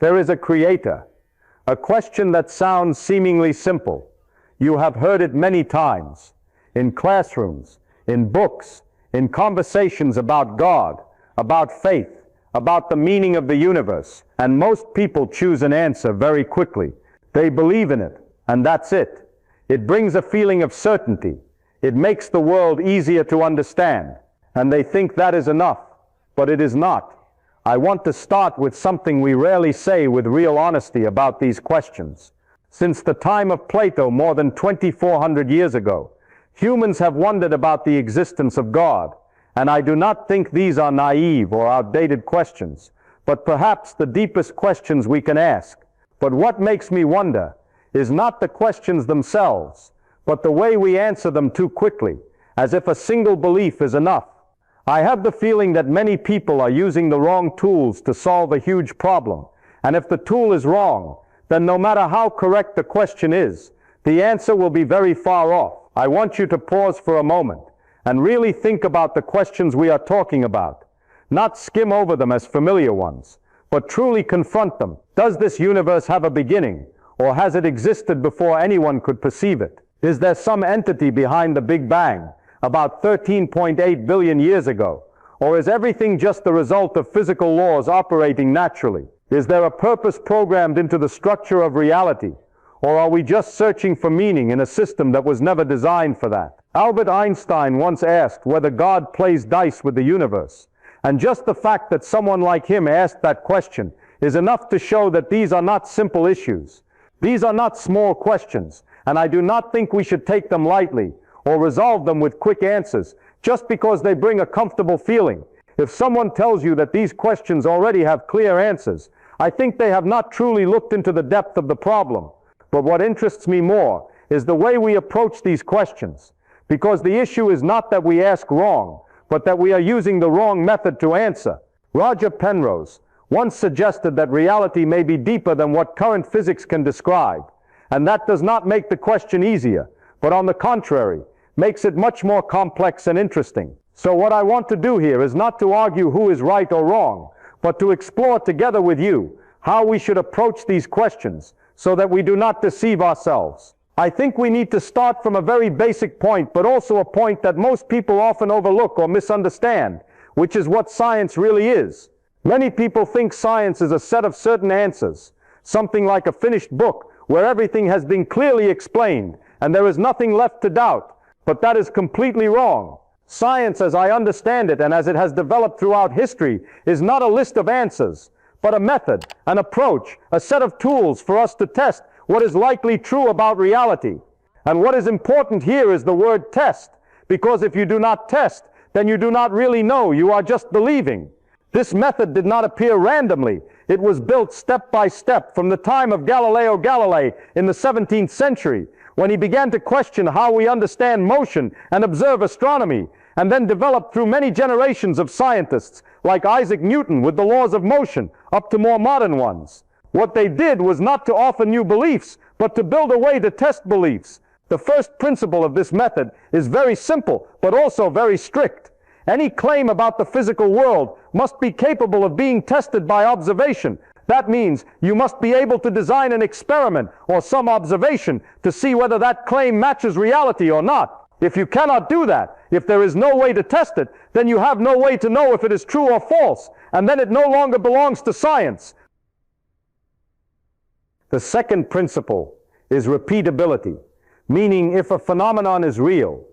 There is a creator. A question that sounds seemingly simple. You have heard it many times, in classrooms, in books, in conversations about God, about faith, about the meaning of the universe, and most people choose an answer very quickly. They believe in it, and that's it. It brings a feeling of certainty. It makes the world easier to understand, and they think that is enough, but it is not. I want to start with something we rarely say with real honesty about these questions. Since the time of Plato more than 2,400 years ago, humans have wondered about the existence of God, and I do not think these are naive or outdated questions, but perhaps the deepest questions we can ask. But what makes me wonder is not the questions themselves, but the way we answer them too quickly, as if a single belief is enough. I have the feeling that many people are using the wrong tools to solve a huge problem, and if the tool is wrong, then no matter how correct the question is, the answer will be very far off. I want you to pause for a moment and really think about the questions we are talking about. Not skim over them as familiar ones, but truly confront them. Does this universe have a beginning, or has it existed before anyone could perceive it? Is there some entity behind the Big Bang, about 13.8 billion years ago? Or is everything just the result of physical laws operating naturally? Is there a purpose programmed into the structure of reality? Or are we just searching for meaning in a system that was never designed for that? Albert Einstein once asked whether God plays dice with the universe. And just the fact that someone like him asked that question is enough to show that these are not simple issues. These are not small questions, and I do not think we should take them lightly or resolve them with quick answers just because they bring a comfortable feeling. If someone tells you that these questions already have clear answers, I think they have not truly looked into the depth of the problem. But what interests me more is the way we approach these questions, because the issue is not that we ask wrong, but that we are using the wrong method to answer. Roger Penrose once suggested that reality may be deeper than what current physics can describe, and that does not make the question easier, but on the contrary, makes it much more complex and interesting. So what I want to do here is not to argue who is right or wrong, but to explore together with you how we should approach these questions so that we do not deceive ourselves. I think we need to start from a very basic point, but also a point that most people often overlook or misunderstand, which is what science really is. Many people think science is a set of certain answers, something like a finished book where everything has been clearly explained and there is nothing left to doubt. But that is completely wrong. Science, as I understand it and as it has developed throughout history, is not a list of answers, but a method, an approach, a set of tools for us to test what is likely true about reality. And what is important here is the word test, because if you do not test, then you do not really know, you are just believing. This method did not appear randomly. It was built step by step from the time of Galileo Galilei in the 17th century, when he began to question how we understand motion and observe astronomy, and then developed through many generations of scientists like Isaac Newton with the laws of motion, up to more modern ones. What they did was not to offer new beliefs, but to build a way to test beliefs. The first principle of this method is very simple, but also very strict. Any claim about the physical world must be capable of being tested by observation. That means you must be able to design an experiment or some observation to see whether that claim matches reality or not. If you cannot do that, if there is no way to test it, then you have no way to know if it is true or false, and then it no longer belongs to science. The second principle is repeatability, meaning if a phenomenon is real,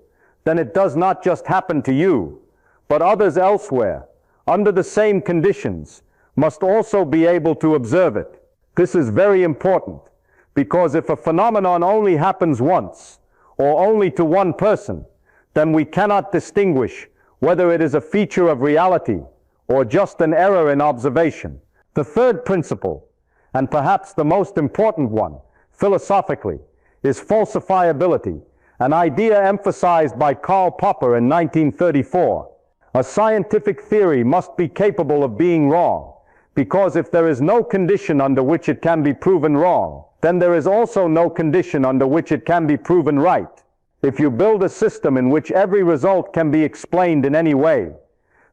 then it does not just happen to you, but others elsewhere, under the same conditions, must also be able to observe it. This is very important, because if a phenomenon only happens once, or only to one person, then we cannot distinguish whether it is a feature of reality or just an error in observation. The third principle, and perhaps the most important one, philosophically, is falsifiability, an idea emphasized by Karl Popper in 1934. A scientific theory must be capable of being wrong, because if there is no condition under which it can be proven wrong, then there is also no condition under which it can be proven right. If you build a system in which every result can be explained in any way,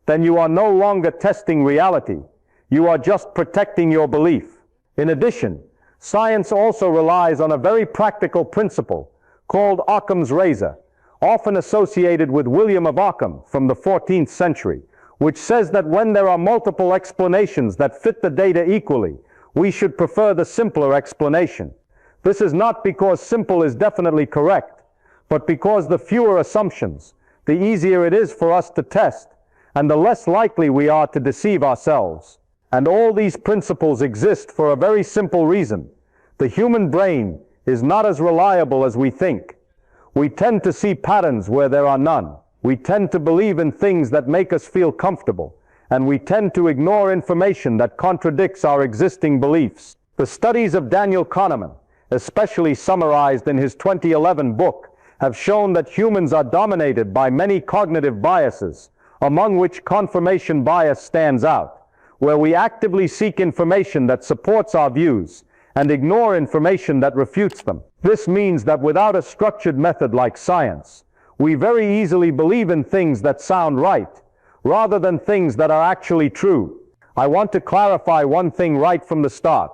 then you are no longer testing reality. You are just protecting your belief. In addition, science also relies on a very practical principle called Occam's razor, often associated with William of Ockham from the 14th century, which says that when there are multiple explanations that fit the data equally, we should prefer the simpler explanation. This is not because simple is definitely correct, but because the fewer assumptions, the easier it is for us to test, and the less likely we are to deceive ourselves. And all these principles exist for a very simple reason. The human brain is not as reliable as we think. We tend to see patterns where there are none. We tend to believe in things that make us feel comfortable, and we tend to ignore information that contradicts our existing beliefs. The studies of Daniel Kahneman, especially summarized in his 2011 book, have shown that humans are dominated by many cognitive biases, among which confirmation bias stands out, where we actively seek information that supports our views and ignore information that refutes them. This means that without a structured method like science, we very easily believe in things that sound right, rather than things that are actually true. I want to clarify one thing right from the start,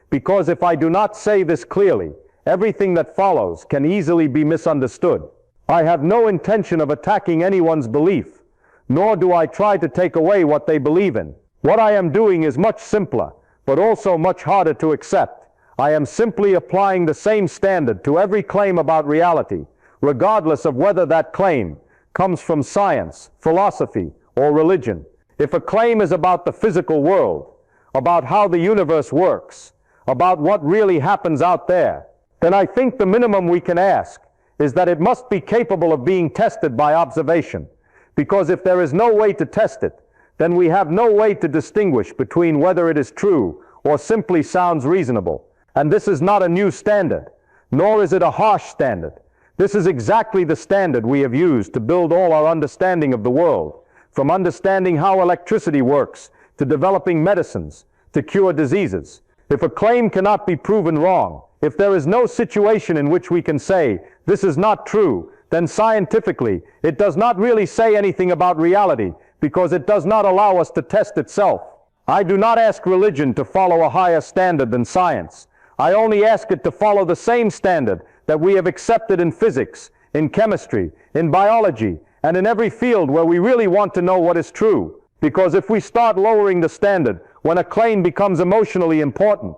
because if I do not say this clearly, everything that follows can easily be misunderstood. I have no intention of attacking anyone's belief, nor do I try to take away what they believe in. What I am doing is much simpler, but also much harder to accept. I am simply applying the same standard to every claim about reality, regardless of whether that claim comes from science, philosophy, or religion. If a claim is about the physical world, about how the universe works, about what really happens out there, then I think the minimum we can ask is that it must be capable of being tested by observation. Because if there is no way to test it, then we have no way to distinguish between whether it is true or simply sounds reasonable. And this is not a new standard, nor is it a harsh standard. This is exactly the standard we have used to build all our understanding of the world, from understanding how electricity works, to developing medicines, to cure diseases. If a claim cannot be proven wrong, if there is no situation in which we can say, this is not true, then scientifically, it does not really say anything about reality, because it does not allow us to test itself. I do not ask religion to follow a higher standard than science. I only ask it to follow the same standard that we have accepted in physics, in chemistry, in biology, and in every field where we really want to know what is true. Because if we start lowering the standard when a claim becomes emotionally important,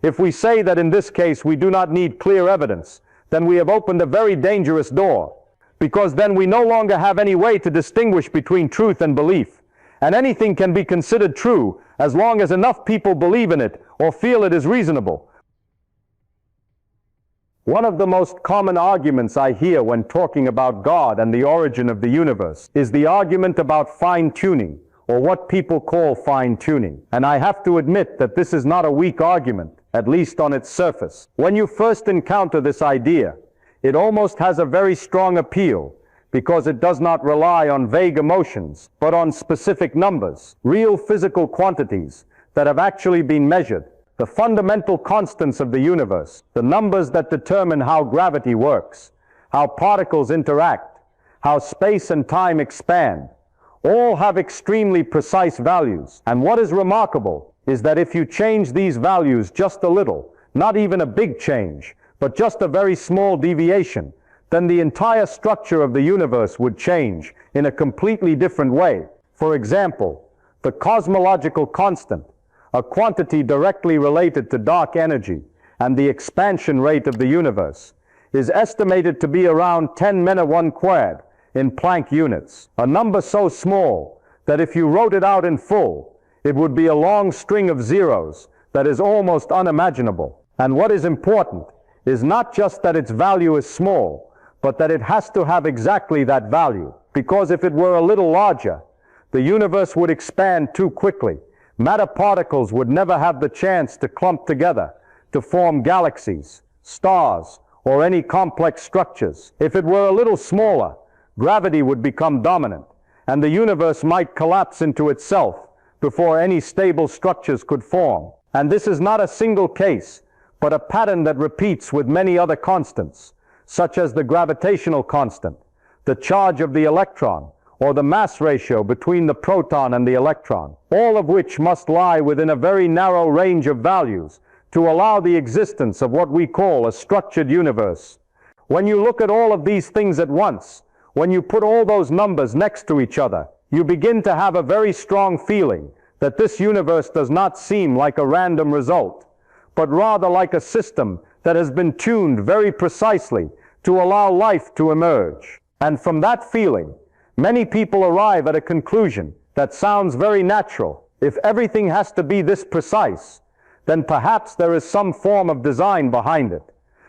if we say that in this case we do not need clear evidence, then we have opened a very dangerous door. Because then we no longer have any way to distinguish between truth and belief. And anything can be considered true as long as enough people believe in it or feel it is reasonable. One of the most common arguments I hear when talking about God and the origin of the universe is the argument about fine-tuning, or what people call fine-tuning. And I have to admit that this is not a weak argument, at least on its surface. When you first encounter this idea, it almost has a very strong appeal, because it does not rely on vague emotions, but on specific numbers, real physical quantities that have actually been measured. The fundamental constants of the universe, the numbers that determine how gravity works, how particles interact, how space and time expand, all have extremely precise values. And what is remarkable is that if you change these values just a little, not even a big change, but just a very small deviation, then the entire structure of the universe would change in a completely different way. For example, the cosmological constant, a quantity directly related to dark energy and the expansion rate of the universe, is estimated to be around 10 men to 1 squared in Planck units, a number so small that if you wrote it out in full, it would be a long string of zeros that is almost unimaginable. And what is important is not just that its value is small, but that it has to have exactly that value, because if it were a little larger, the universe would expand too quickly. Matter particles would never have the chance to clump together to form galaxies, stars, or any complex structures. If it were a little smaller, gravity would become dominant, and the universe might collapse into itself before any stable structures could form. And this is not a single case, but a pattern that repeats with many other constants, such as the gravitational constant, the charge of the electron, or the mass ratio between the proton and the electron, all of which must lie within a very narrow range of values to allow the existence of what we call a structured universe. When you look at all of these things at once, when you put all those numbers next to each other, you begin to have a very strong feeling that this universe does not seem like a random result, but rather like a system that has been tuned very precisely to allow life to emerge. And from that feeling, many people arrive at a conclusion that sounds very natural. If everything has to be this precise, then perhaps there is some form of design behind it,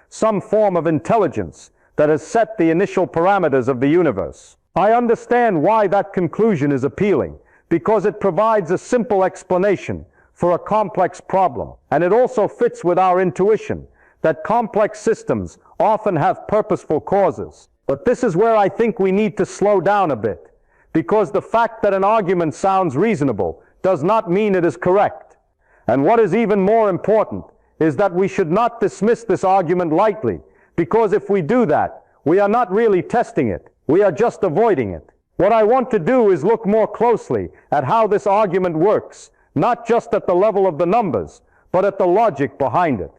some form of intelligence that has set the initial parameters of the universe. I understand why that conclusion is appealing, because it provides a simple explanation for a complex problem, and it also fits with our intuition that complex systems often have purposeful causes. But this is where I think we need to slow down a bit, because the fact that an argument sounds reasonable does not mean it is correct. And what is even more important is that we should not dismiss this argument lightly, because if we do that, we are not really testing it. We are just avoiding it. What I want to do is look more closely at how this argument works, not just at the level of the numbers, but at the logic behind it.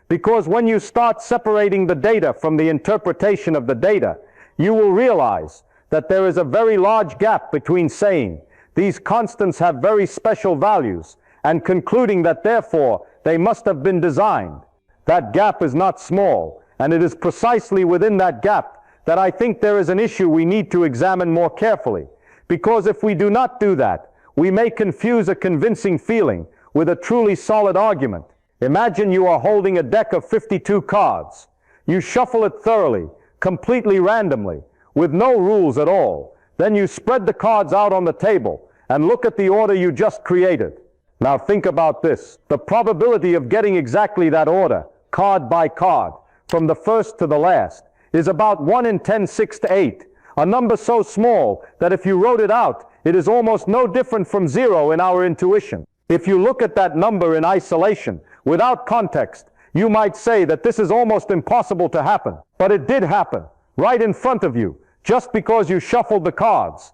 Because when you start separating the data from the interpretation of the data, you will realize that there is a very large gap between saying these constants have very special values and concluding that therefore they must have been designed. That gap is not small, and it is precisely within that gap that I think there is an issue we need to examine more carefully. Because if we do not do that, we may confuse a convincing feeling with a truly solid argument. Imagine you are holding a deck of 52 cards. You shuffle it thoroughly, completely randomly, with no rules at all. Then you spread the cards out on the table and look at the order you just created. Now think about this. The probability of getting exactly that order, card by card, from the first to the last, is about 1 in 10, 6 to 8, a number so small that if you wrote it out, it is almost no different from 0 in our intuition. If you look at that number in isolation, without context, you might say that this is almost impossible to happen. But it did happen, right in front of you, just because you shuffled the cards.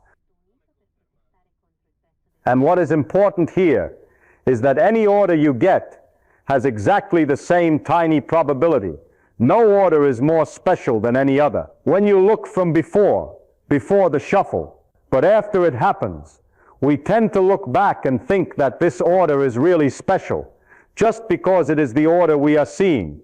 And what is important here is that any order you get has exactly the same tiny probability. No order is more special than any other. When you look from before the shuffle, but after it happens, we tend to look back and think that this order is really special, just because it is the order we are seeing.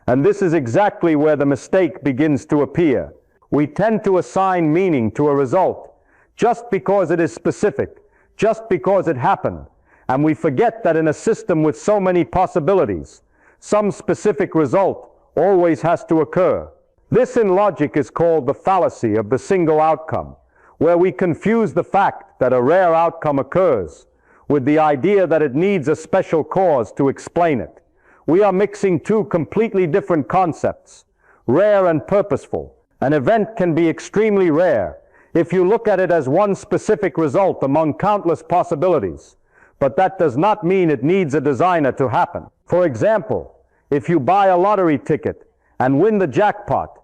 And this is exactly where the mistake begins to appear. We tend to assign meaning to a result, just because it is specific, just because it happened, and we forget that in a system with so many possibilities, some specific result always has to occur. This in logic is called the fallacy of the single outcome, where we confuse the fact that a rare outcome occurs with the idea that it needs a special cause to explain it. We are mixing two completely different concepts, rare and purposeful. An event can be extremely rare if you look at it as one specific result among countless possibilities, but that does not mean it needs a designer to happen. For example, if you buy a lottery ticket and win the jackpot,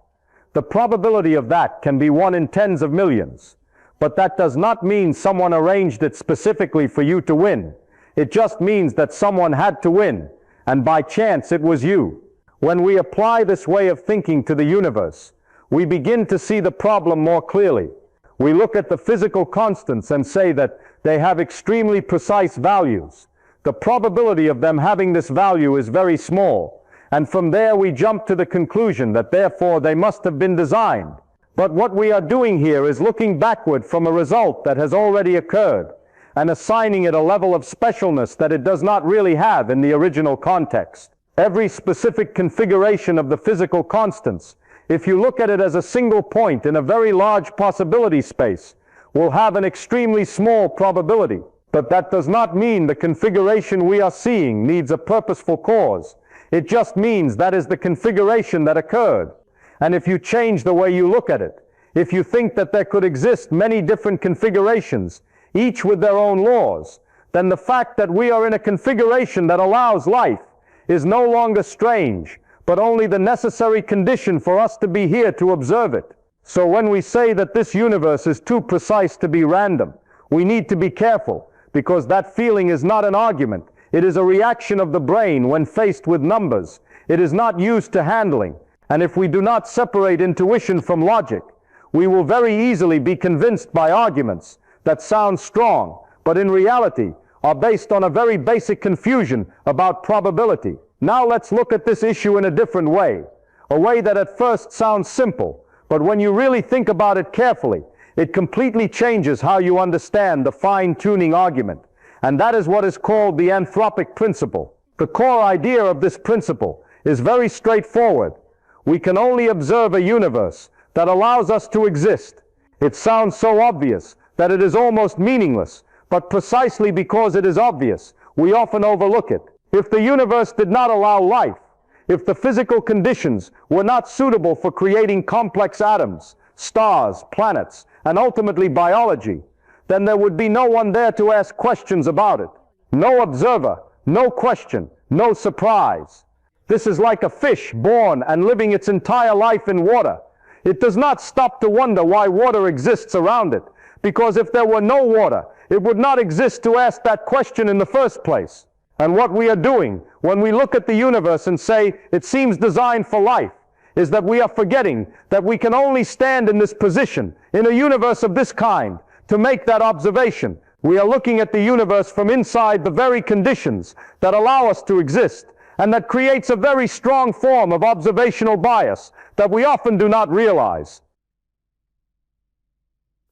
the probability of that can be 1 in tens of millions. But that does not mean someone arranged it specifically for you to win. It just means that someone had to win, and by chance it was you. When we apply this way of thinking to the universe, we begin to see the problem more clearly. We look at the physical constants and say that they have extremely precise values. The probability of them having this value is very small, and from there we jump to the conclusion that therefore they must have been designed. But what we are doing here is looking backward from a result that has already occurred and assigning it a level of specialness that it does not really have in the original context. Every specific configuration of the physical constants, if you look at it as a single point in a very large possibility space, will have an extremely small probability. But that does not mean the configuration we are seeing needs a purposeful cause. It just means that is the configuration that occurred. And if you change the way you look at it, if you think that there could exist many different configurations, each with their own laws, then the fact that we are in a configuration that allows life is no longer strange, but only the necessary condition for us to be here to observe it. So when we say that this universe is too precise to be random, we need to be careful, because that feeling is not an argument. It is a reaction of the brain when faced with numbers. It is not used to handling. And if we do not separate intuition from logic, we will very easily be convinced by arguments that sound strong, but in reality are based on a very basic confusion about probability. Now let's look at this issue in a different way, a way that at first sounds simple, but when you really think about it carefully, it completely changes how you understand the fine-tuning argument. And that is what is called the anthropic principle. The core idea of this principle is very straightforward. We can only observe a universe that allows us to exist. It sounds so obvious that it is almost meaningless, but precisely because it is obvious, we often overlook it. If the universe did not allow life, if the physical conditions were not suitable for creating complex atoms, stars, planets, and ultimately biology, then there would be no one there to ask questions about it. No observer, no question, no surprise. This is like a fish born and living its entire life in water. It does not stop to wonder why water exists around it, because if there were no water, it would not exist to ask that question in the first place. And what we are doing when we look at the universe and say it seems designed for life is that we are forgetting that we can only stand in this position, in a universe of this kind, to make that observation. We are looking at the universe from inside the very conditions that allow us to exist, and that creates a very strong form of observational bias that we often do not realize.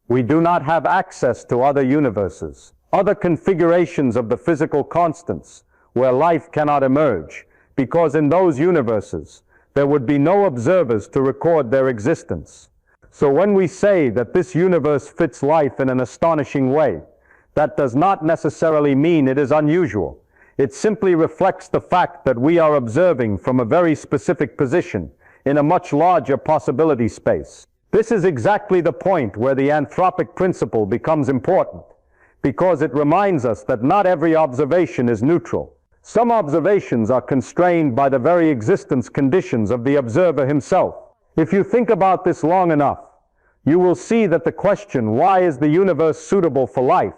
We do not have access to other universes, other configurations of the physical constants where life cannot emerge, because in those universes there would be no observers to record their existence. So when we say that this universe fits life in an astonishing way, that does not necessarily mean it is unusual. It simply reflects the fact that we are observing from a very specific position in a much larger possibility space. This is exactly the point where the anthropic principle becomes important, because it reminds us that not every observation is neutral. Some observations are constrained by the very existence conditions of the observer himself. If you think about this long enough, you will see that the question, why is the universe suitable for life,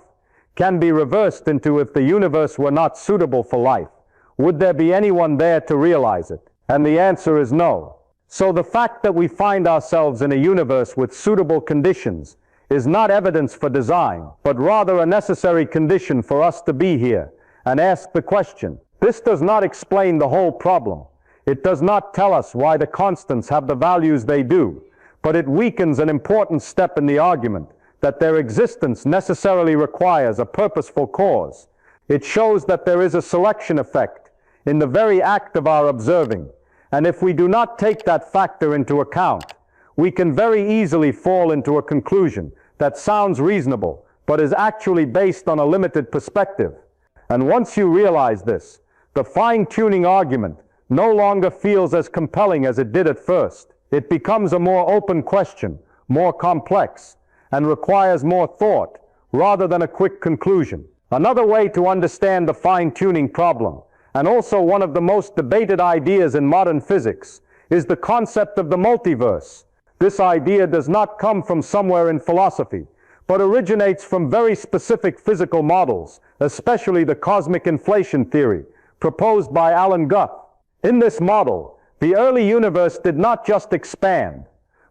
can be reversed into, if the universe were not suitable for life, would there be anyone there to realize it? And the answer is no. So the fact that we find ourselves in a universe with suitable conditions is not evidence for design, but rather a necessary condition for us to be here and ask the question. This does not explain the whole problem. It does not tell us why the constants have the values they do, but it weakens an important step in the argument that their existence necessarily requires a purposeful cause. It shows that there is a selection effect in the very act of our observing, and if we do not take that factor into account, we can very easily fall into a conclusion that sounds reasonable, but is actually based on a limited perspective. And once you realize this, the fine-tuning argument no longer feels as compelling as it did at first. It becomes a more open question, more complex, and requires more thought rather than a quick conclusion. Another way to understand the fine-tuning problem, and also one of the most debated ideas in modern physics, is the concept of the multiverse. This idea does not come from somewhere in philosophy, but originates from very specific physical models, especially the cosmic inflation theory, proposed by Alan Guth. In this model, the early universe did not just expand,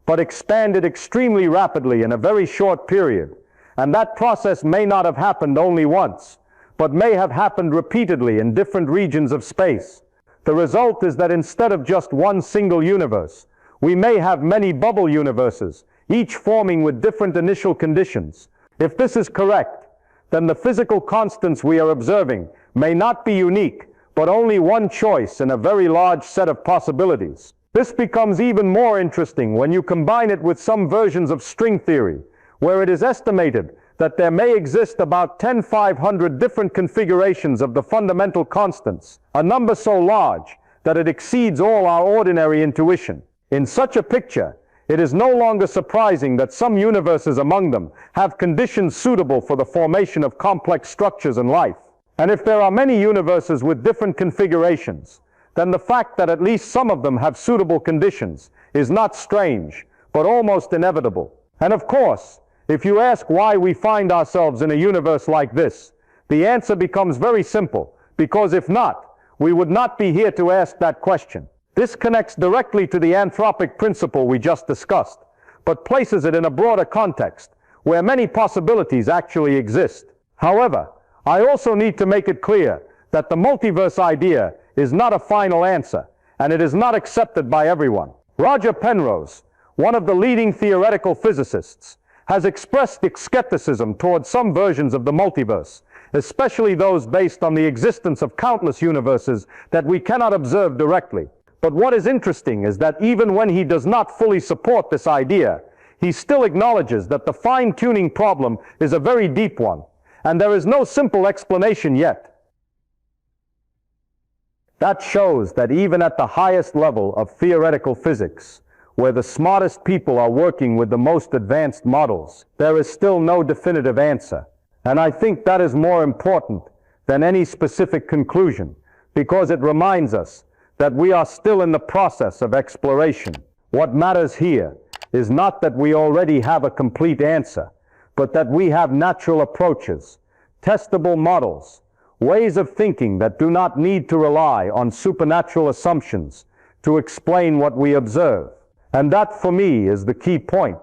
but expanded extremely rapidly in a very short period. And that process may not have happened only once, but may have happened repeatedly in different regions of space. The result is that instead of just one single universe, we may have many bubble universes, each forming with different initial conditions. If this is correct, then the physical constants we are observing may not be unique, but only one choice in a very large set of possibilities. This becomes even more interesting when you combine it with some versions of string theory, where it is estimated that there may exist about 10,500 different configurations of the fundamental constants, a number so large that it exceeds all our ordinary intuition. In such a picture, it is no longer surprising that some universes among them have conditions suitable for the formation of complex structures and life. And if there are many universes with different configurations, then the fact that at least some of them have suitable conditions is not strange, but almost inevitable. And of course, if you ask why we find ourselves in a universe like this, the answer becomes very simple, because if not, we would not be here to ask that question. This connects directly to the anthropic principle we just discussed, but places it in a broader context, where many possibilities actually exist. However, I also need to make it clear that the multiverse idea is not a final answer, and it is not accepted by everyone. Roger Penrose, one of the leading theoretical physicists, has expressed skepticism towards some versions of the multiverse, especially those based on the existence of countless universes that we cannot observe directly. But what is interesting is that even when he does not fully support this idea, he still acknowledges that the fine-tuning problem is a very deep one, and there is no simple explanation yet. That shows that even at the highest level of theoretical physics, where the smartest people are working with the most advanced models, there is still no definitive answer. And I think that is more important than any specific conclusion, because it reminds us that we are still in the process of exploration. What matters here is not that we already have a complete answer, but that we have natural approaches, testable models, ways of thinking that do not need to rely on supernatural assumptions to explain what we observe. And that, for me, is the key point.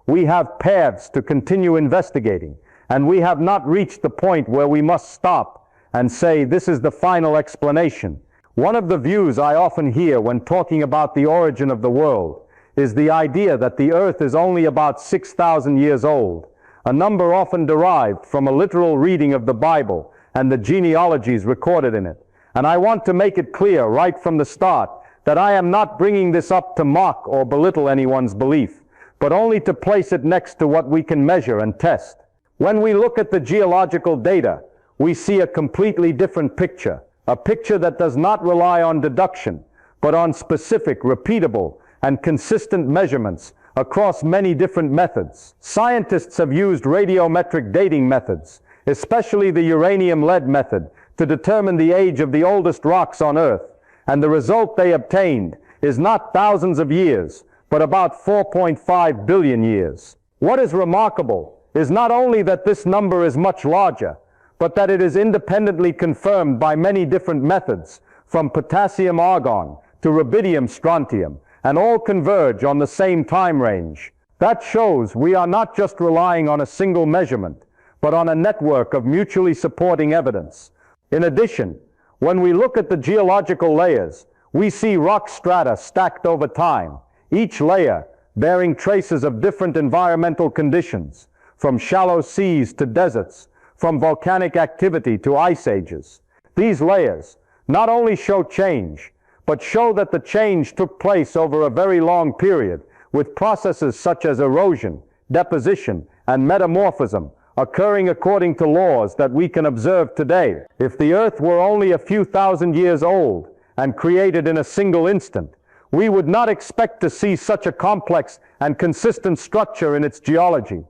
We have paths to continue investigating, and we have not reached the point where we must stop and say this is the final explanation. One of the views I often hear when talking about the origin of the world is the idea that the earth is only about 6,000 years old, a number often derived from a literal reading of the Bible and the genealogies recorded in it. And I want to make it clear right from the start that I am not bringing this up to mock or belittle anyone's belief, but only to place it next to what we can measure and test. When we look at the geological data, we see a completely different picture, a picture that does not rely on deduction, but on specific, repeatable, and consistent measurements across many different methods. Scientists have used radiometric dating methods, especially the uranium-lead method, to determine the age of the oldest rocks on Earth, and the result they obtained is not thousands of years, but about 4.5 billion years. What is remarkable is not only that this number is much larger, but that it is independently confirmed by many different methods, from potassium-argon to rubidium-strontium, and all converge on the same time range. That shows we are not just relying on a single measurement, but on a network of mutually supporting evidence. In addition, when we look at the geological layers, we see rock strata stacked over time, each layer bearing traces of different environmental conditions, from shallow seas to deserts, from volcanic activity to ice ages. These layers not only show change, but show that the change took place over a very long period, with processes such as erosion, deposition, and metamorphism occurring according to laws that we can observe today. If the Earth were only a few thousand years old and created in a single instant, we would not expect to see such a complex and consistent structure in its geology.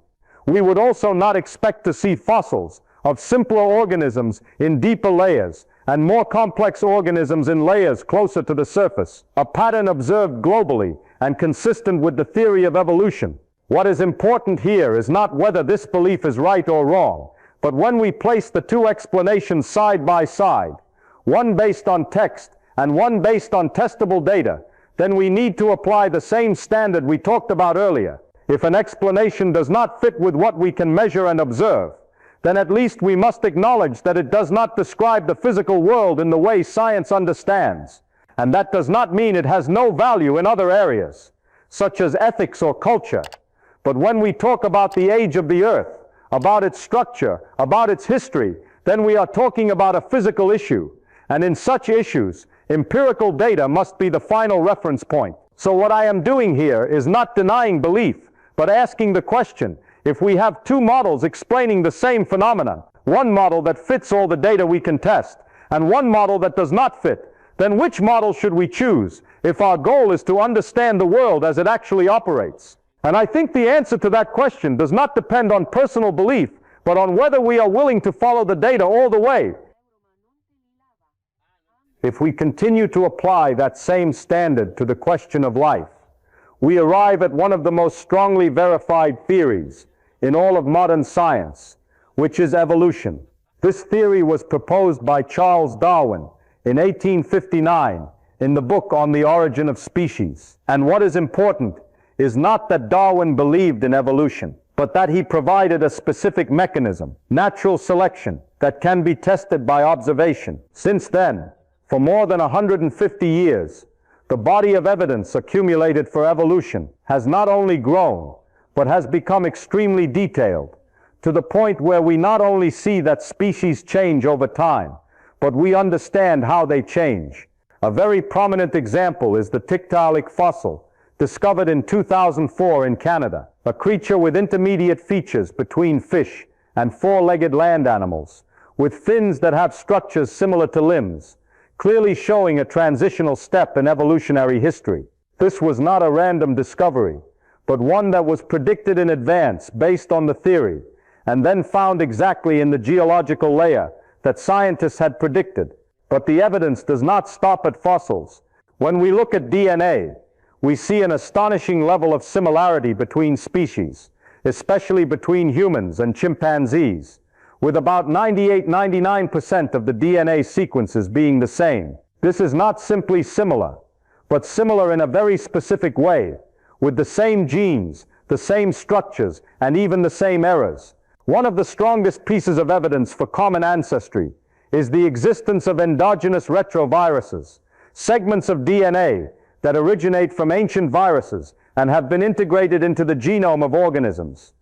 We would also not expect to see fossils of simpler organisms in deeper layers and more complex organisms in layers closer to the surface, a pattern observed globally and consistent with the theory of evolution. What is important here is not whether this belief is right or wrong, but when we place the two explanations side by side, one based on text and one based on testable data, then we need to apply the same standard we talked about earlier. If an explanation does not fit with what we can measure and observe, then at least we must acknowledge that it does not describe the physical world in the way science understands. And that does not mean it has no value in other areas, such as ethics or culture. But when we talk about the age of the Earth, about its structure, about its history, then we are talking about a physical issue. And in such issues, empirical data must be the final reference point. So what I am doing here is not denying belief, but asking the question, if we have two models explaining the same phenomenon, one model that fits all the data we can test, and one model that does not fit, then which model should we choose if our goal is to understand the world as it actually operates? And I think the answer to that question does not depend on personal belief, but on whether we are willing to follow the data all the way. If we continue to apply that same standard to the question of life, we arrive at one of the most strongly verified theories in all of modern science, which is evolution. This theory was proposed by Charles Darwin in 1859 in the book On the Origin of Species. And what is important is not that Darwin believed in evolution, but that he provided a specific mechanism, natural selection, that can be tested by observation. Since then, for more than 150 years, the body of evidence accumulated for evolution has not only grown, but has become extremely detailed, to the point where we not only see that species change over time, but we understand how they change. A very prominent example is the Tiktaalik fossil, discovered in 2004 in Canada, a creature with intermediate features between fish and four-legged land animals, with fins that have structures similar to limbs, clearly showing a transitional step in evolutionary history. This was not a random discovery, but one that was predicted in advance based on the theory, and then found exactly in the geological layer that scientists had predicted. But the evidence does not stop at fossils. When we look at DNA, we see an astonishing level of similarity between species, especially between humans and chimpanzees, with about 98–99% of the DNA sequences being the same. This is not simply similar, but similar in a very specific way, with the same genes, the same structures, and even the same errors. One of the strongest pieces of evidence for common ancestry is the existence of endogenous retroviruses, segments of DNA that originate from ancient viruses and have been integrated into the genome of organisms.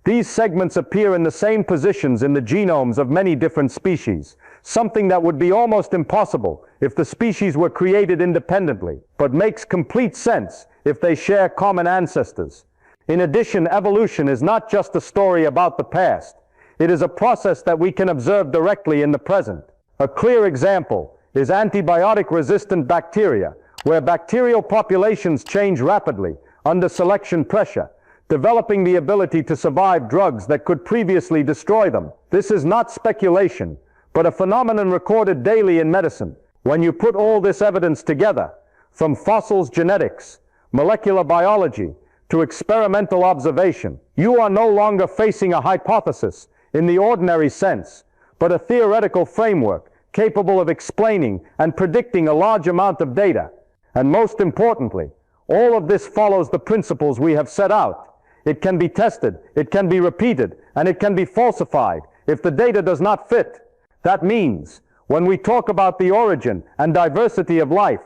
These segments appear in the same positions in the genomes of many different species, something that would be almost impossible if the species were created independently, but makes complete sense if they share common ancestors. In addition, evolution is not just a story about the past. It is a process that we can observe directly in the present. A clear example is antibiotic-resistant bacteria, where bacterial populations change rapidly under selection pressure, developing the ability to survive drugs that could previously destroy them. This is not speculation, but a phenomenon recorded daily in medicine. When you put all this evidence together, from fossils, genetics, molecular biology, to experimental observation, you are no longer facing a hypothesis in the ordinary sense, but a theoretical framework capable of explaining and predicting a large amount of data. And most importantly, all of this follows the principles we have set out. It can be tested, it can be repeated, and it can be falsified if the data does not fit. That means, when we talk about the origin and diversity of life,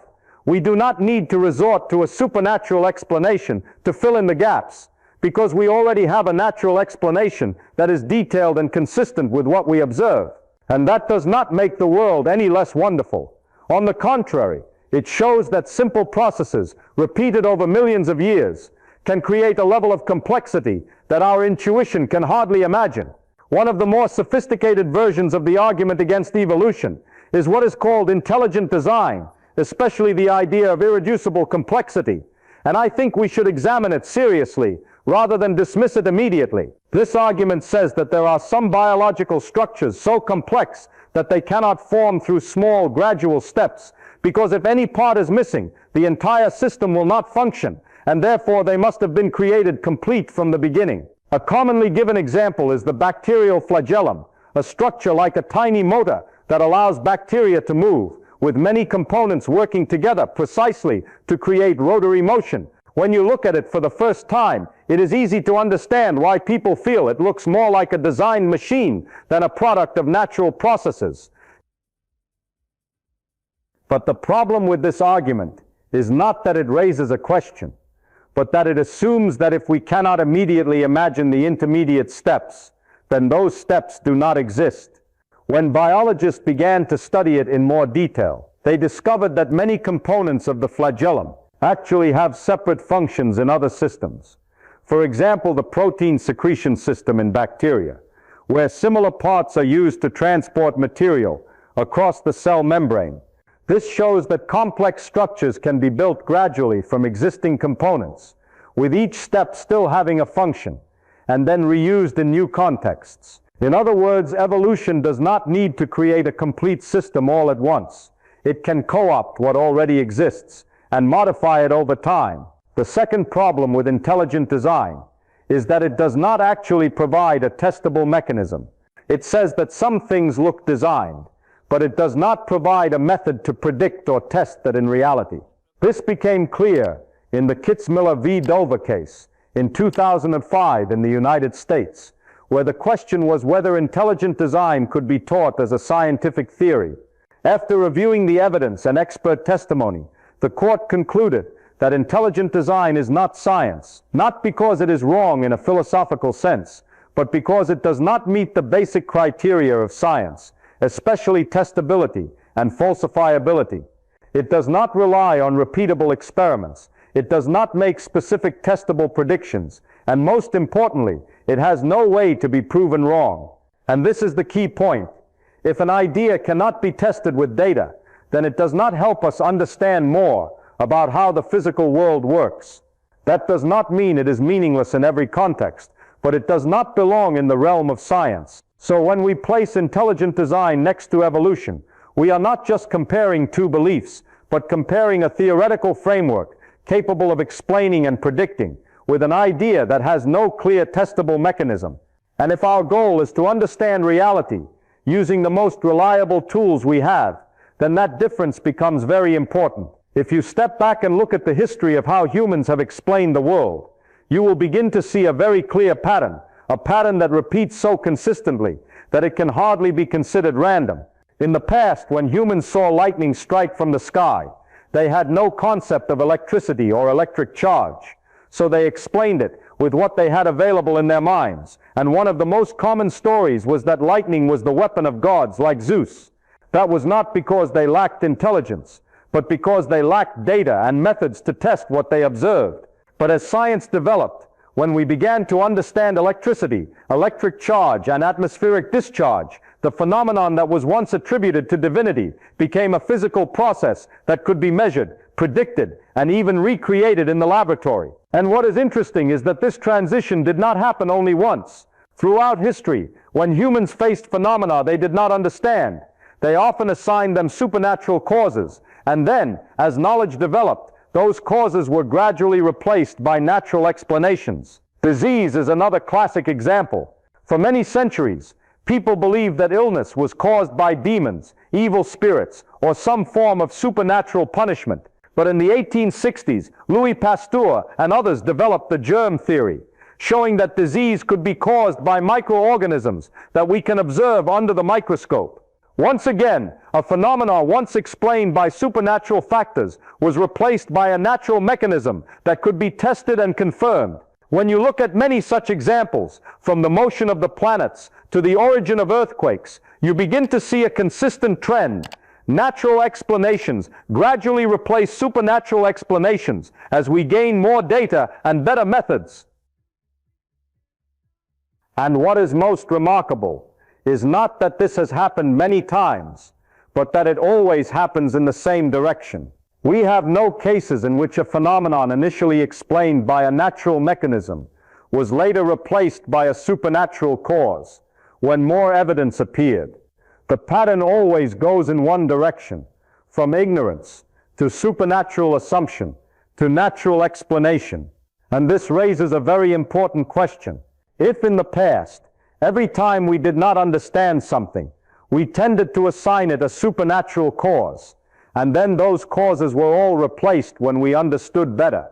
we do not need to resort to a supernatural explanation to fill in the gaps, because we already have a natural explanation that is detailed and consistent with what we observe. And that does not make the world any less wonderful. On the contrary, it shows that simple processes, repeated over millions of years, can create a level of complexity that our intuition can hardly imagine. One of the more sophisticated versions of the argument against evolution is what is called intelligent design, especially the idea of irreducible complexity. And I think we should examine it seriously, rather than dismiss it immediately. This argument says that there are some biological structures so complex that they cannot form through small, gradual steps, because if any part is missing, the entire system will not function, and therefore they must have been created complete from the beginning. A commonly given example is the bacterial flagellum, a structure like a tiny motor that allows bacteria to move, with many components working together precisely to create rotary motion. When you look at it for the first time, it is easy to understand why people feel it looks more like a designed machine than a product of natural processes. But the problem with this argument is not that it raises a question, but that it assumes that if we cannot immediately imagine the intermediate steps, then those steps do not exist. When biologists began to study it in more detail, they discovered that many components of the flagellum actually have separate functions in other systems. For example, the protein secretion system in bacteria, where similar parts are used to transport material across the cell membrane. This shows that complex structures can be built gradually from existing components, with each step still having a function, and then reused in new contexts. In other words, evolution does not need to create a complete system all at once. It can co-opt what already exists and modify it over time. The second problem with intelligent design is that it does not actually provide a testable mechanism. It says that some things look designed, but it does not provide a method to predict or test that in reality. This became clear in the Kitzmiller v. Dover case in 2005 in the United States, where the question was whether intelligent design could be taught as a scientific theory. After reviewing the evidence and expert testimony, the court concluded that intelligent design is not science, not because it is wrong in a philosophical sense, but because it does not meet the basic criteria of science, especially testability and falsifiability. It does not rely on repeatable experiments. It does not make specific testable predictions. And most importantly, it has no way to be proven wrong. And this is the key point. If an idea cannot be tested with data, then it does not help us understand more about how the physical world works. That does not mean it is meaningless in every context, but it does not belong in the realm of science. So when we place intelligent design next to evolution, we are not just comparing two beliefs, but comparing a theoretical framework capable of explaining and predicting with an idea that has no clear testable mechanism. And if our goal is to understand reality using the most reliable tools we have, then that difference becomes very important. If you step back and look at the history of how humans have explained the world, you will begin to see a very clear pattern, a pattern that repeats so consistently that it can hardly be considered random. In the past, when humans saw lightning strike from the sky, they had no concept of electricity or electric charge, so they explained it with what they had available in their minds. And one of the most common stories was that lightning was the weapon of gods like Zeus. That was not because they lacked intelligence, but because they lacked data and methods to test what they observed. But as science developed, when we began to understand electricity, electric charge, and atmospheric discharge, the phenomenon that was once attributed to divinity became a physical process that could be measured, predicted, and even recreated in the laboratory. And what is interesting is that this transition did not happen only once. Throughout history, when humans faced phenomena they did not understand, they often assigned them supernatural causes, and then, as knowledge developed, those causes were gradually replaced by natural explanations. Disease is another classic example. For many centuries, people believed that illness was caused by demons, evil spirits, or some form of supernatural punishment. But in the 1860s, Louis Pasteur and others developed the germ theory, showing that disease could be caused by microorganisms that we can observe under the microscope. Once again, a phenomenon once explained by supernatural factors was replaced by a natural mechanism that could be tested and confirmed. When you look at many such examples, from the motion of the planets to the origin of earthquakes, you begin to see a consistent trend. Natural explanations gradually replace supernatural explanations as we gain more data and better methods. And what is most remarkable is not that this has happened many times, but that it always happens in the same direction. We have no cases in which a phenomenon initially explained by a natural mechanism was later replaced by a supernatural cause when more evidence appeared. The pattern always goes in one direction, from ignorance to supernatural assumption to natural explanation. And this raises a very important question. If in the past, every time we did not understand something, we tended to assign it a supernatural cause, and then those causes were all replaced when we understood better,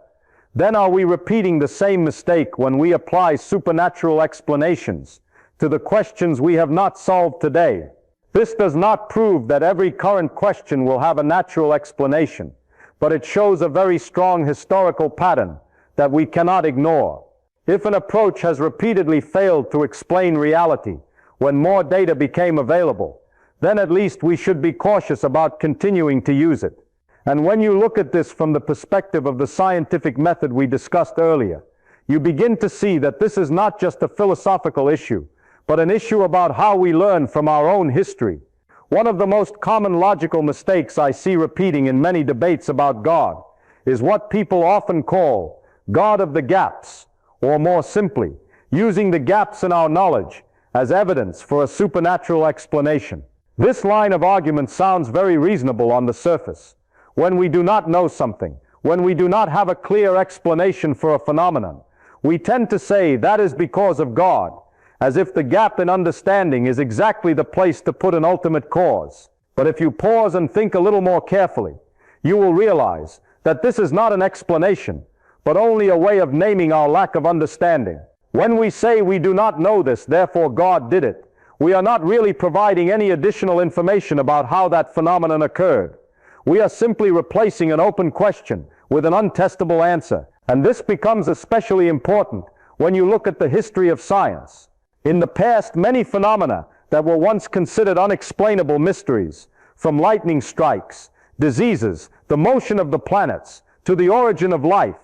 then are we repeating the same mistake when we apply supernatural explanations to the questions we have not solved today? This does not prove that every current question will have a natural explanation, but it shows a very strong historical pattern that we cannot ignore. If an approach has repeatedly failed to explain reality when more data became available, then at least we should be cautious about continuing to use it. And when you look at this from the perspective of the scientific method we discussed earlier, you begin to see that this is not just a philosophical issue, but an issue about how we learn from our own history. One of the most common logical mistakes I see repeating in many debates about God is what people often call God of the gaps, or more simply, using the gaps in our knowledge as evidence for a supernatural explanation. This line of argument sounds very reasonable on the surface. When we do not know something, when we do not have a clear explanation for a phenomenon, we tend to say that is because of God, as if the gap in understanding is exactly the place to put an ultimate cause. But if you pause and think a little more carefully, you will realize that this is not an explanation, but only a way of naming our lack of understanding. When we say we do not know this, therefore God did it, we are not really providing any additional information about how that phenomenon occurred. We are simply replacing an open question with an untestable answer. And this becomes especially important when you look at the history of science. In the past, many phenomena that were once considered unexplainable mysteries, from lightning strikes, diseases, the motion of the planets, to the origin of life,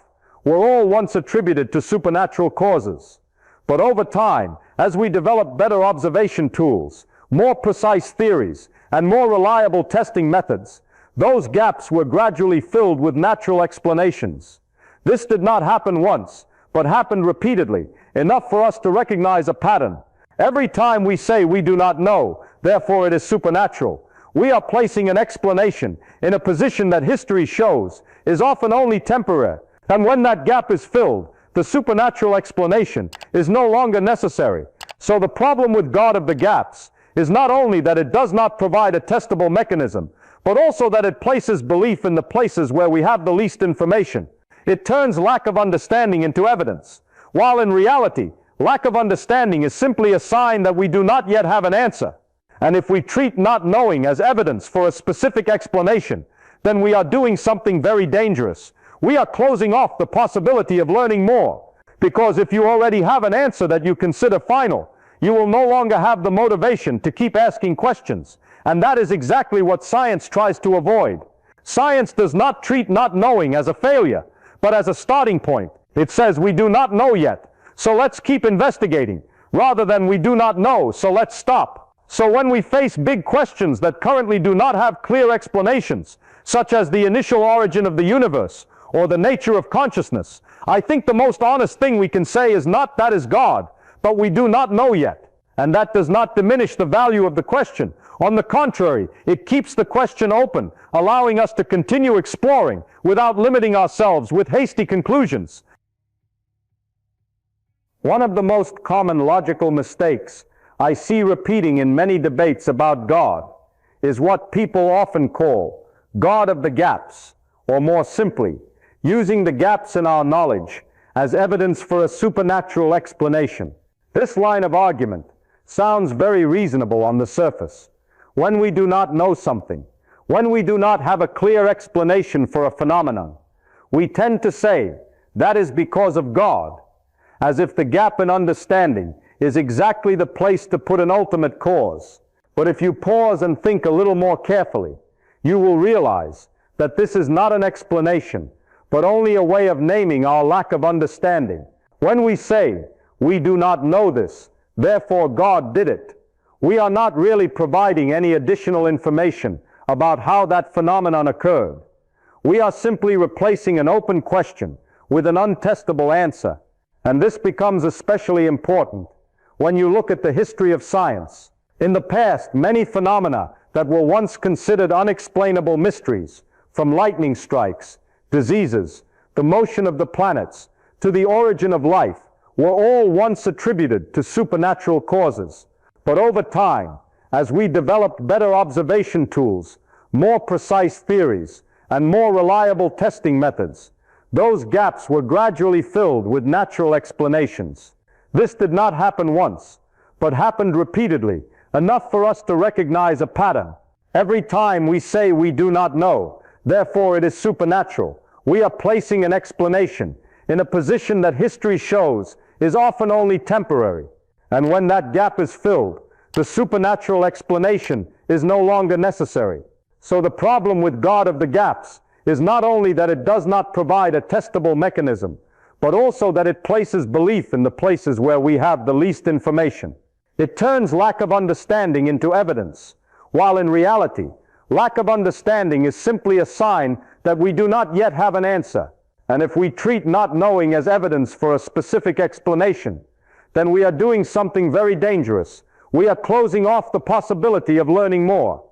were all once attributed to supernatural causes. But over time, as we developed better observation tools, more precise theories, and more reliable testing methods, those gaps were gradually filled with natural explanations. This did not happen once, but happened repeatedly, enough for us to recognize a pattern. Every time we say we do not know, therefore it is supernatural, we are placing an explanation in a position that history shows is often only temporary. And when that gap is filled, the supernatural explanation is no longer necessary. So the problem with God of the gaps is not only that it does not provide a testable mechanism, but also that it places belief in the places where we have the least information. It turns lack of understanding into evidence, while in reality, lack of understanding is simply a sign that we do not yet have an answer. And if we treat not knowing as evidence for a specific explanation, then we are doing something very dangerous. We are closing off the possibility of learning more, because if you already have an answer that you consider final, you will no longer have the motivation to keep asking questions. And that is exactly what science tries to avoid. Science does not treat not knowing as a failure, but as a starting point. It says we do not know yet, so let's keep investigating, rather than we do not know, so let's stop. So when we face big questions that currently do not have clear explanations, such as the initial origin of the universe, or the nature of consciousness, I think the most honest thing we can say is not that is God, but we do not know yet. And that does not diminish the value of the question. On the contrary, it keeps the question open, allowing us to continue exploring without limiting ourselves with hasty conclusions. One of the most common logical mistakes I see repeating in many debates about God is what people often call God of the gaps, or more simply, using the gaps in our knowledge as evidence for a supernatural explanation. This line of argument sounds very reasonable on the surface. When we do not know something, when we do not have a clear explanation for a phenomenon, we tend to say that is because of God, as if the gap in understanding is exactly the place to put an ultimate cause. But if you pause and think a little more carefully, you will realize that this is not an explanation, but only a way of naming our lack of understanding. When we say, we do not know this, therefore God did it, we are not really providing any additional information about how that phenomenon occurred. We are simply replacing an open question with an untestable answer. And this becomes especially important when you look at the history of science. In the past, many phenomena that were once considered unexplainable mysteries, from lightning strikes, diseases, the motion of the planets, to the origin of life, were all once attributed to supernatural causes. But over time, as we developed better observation tools, more precise theories, and more reliable testing methods, those gaps were gradually filled with natural explanations. This did not happen once, but happened repeatedly, enough for us to recognize a pattern. Every time we say we do not know, therefore it is supernatural, we are placing an explanation in a position that history shows is often only temporary. And when that gap is filled, the supernatural explanation is no longer necessary. So the problem with God of the gaps is not only that it does not provide a testable mechanism, but also that it places belief in the places where we have the least information. It turns lack of understanding into evidence, while in reality, lack of understanding is simply a sign that we do not yet have an answer. And if we treat not knowing as evidence for a specific explanation, then we are doing something very dangerous. We are closing off the possibility of learning more.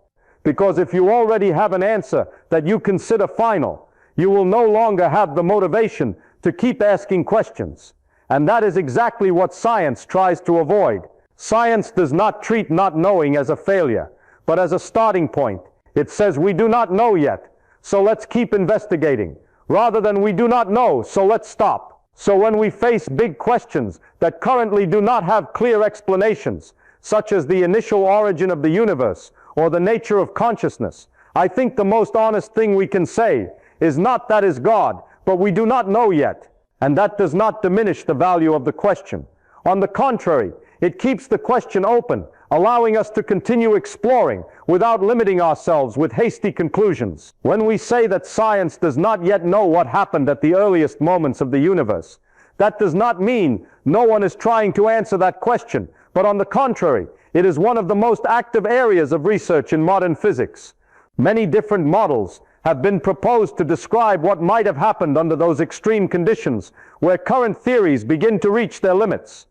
Because if you already have an answer that you consider final, you will no longer have the motivation to keep asking questions. And that is exactly what science tries to avoid. Science does not treat not knowing as a failure, but as a starting point. It says we do not know yet, so let's keep investigating, rather than we do not know, so let's stop. So when we face big questions that currently do not have clear explanations, such as the initial origin of the universe or the nature of consciousness, I think the most honest thing we can say is not that is God, but we do not know yet. And that does not diminish the value of the question. On the contrary, it keeps the question open, allowing us to continue exploring without limiting ourselves with hasty conclusions. When we say that science does not yet know what happened at the earliest moments of the universe, that does not mean no one is trying to answer that question, but on the contrary, it is one of the most active areas of research in modern physics. Many different models have been proposed to describe what might have happened under those extreme conditions where current theories begin to reach their limits.